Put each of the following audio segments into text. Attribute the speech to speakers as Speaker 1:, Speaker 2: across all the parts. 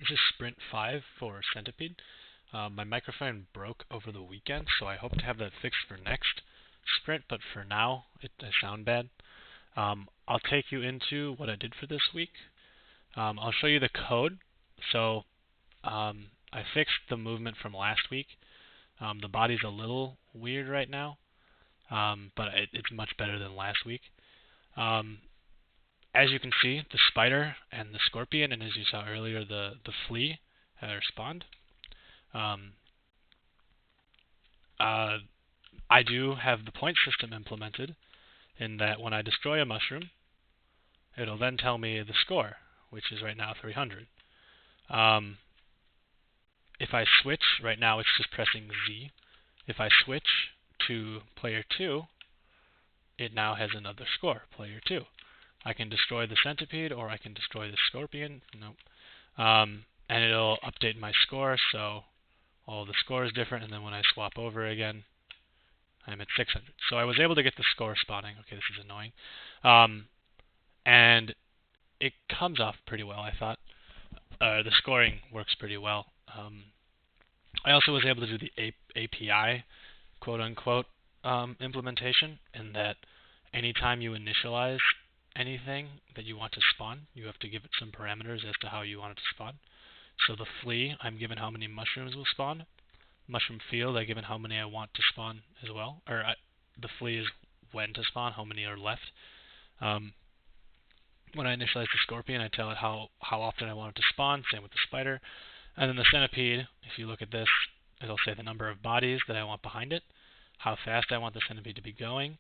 Speaker 1: This is Sprint 5 for Centipede. My microphone broke over the weekend, so I hope to have that fixed for next sprint, but for now, I sound bad. I'll take you into what I did for this week. I'll show you the code. So I fixed the movement from last week. The body's a little weird right now, but it's much better than last week. As you can see, the spider and the scorpion, and as you saw earlier, the flea have spawned. I do have the point system implemented in that when I destroy a mushroom, it'll then tell me the score, which is right now 300. If I switch, right now it's just pressing Z. If I switch to player 2, it now has another score, player 2. I can destroy the centipede or I can destroy the scorpion. Nope. And it'll update my score, so all the score is different, and then when I swap over again, I'm at 600. So I was able to get the score spotting. Okay, this is annoying. And it comes off pretty well, I thought. The scoring works pretty well. I also was able to do the API, quote-unquote, implementation, in that anytime you initialize anything that you want to spawn, you have to give it some parameters as to how you want it to spawn. So the flea, I'm given how many mushrooms will spawn. Mushroom field, I given how many I want to spawn as well. The flea is when to spawn, how many are left. When I initialize the scorpion, I tell it how often I want it to spawn, same with the spider. And then the centipede, if you look at this, it'll say the number of bodies that I want behind it, how fast I want the centipede to be going,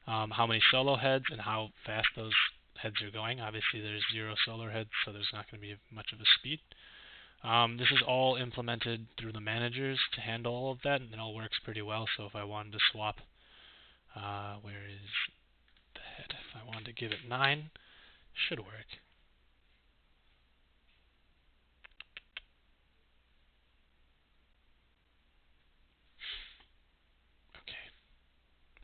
Speaker 1: how many solo heads and how fast those heads are going. Obviously there's 0 solo heads, so there's not going to be much of a speed. This is all implemented through the managers to handle all of that, and it all works pretty well. So if I wanted to swap, where is the head? If I wanted to give it 9, should work. Okay.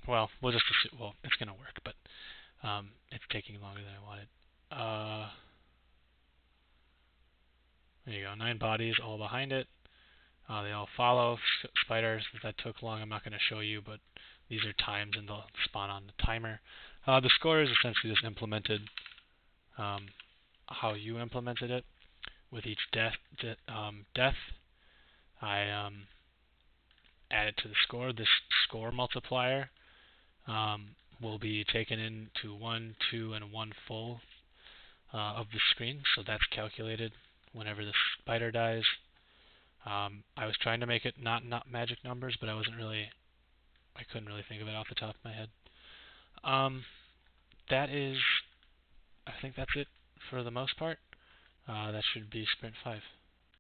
Speaker 1: Well, we'll just assume, well, it's going to work, but it's taking longer than I wanted. There you go, 9 bodies all behind it. They all follow. Spiders, that took long, I'm not going to show you, but these are times and they'll spawn on the timer. The score is essentially just implemented how you implemented it. With each death, I add it to the score. This score multiplier will be taken into 1, 2, and 1 full of the screen, so that's calculated whenever the spider dies. I was trying to make it not magic numbers, but I couldn't really think of it off the top of my head. I think that's it for the most part. That should be Sprint 5.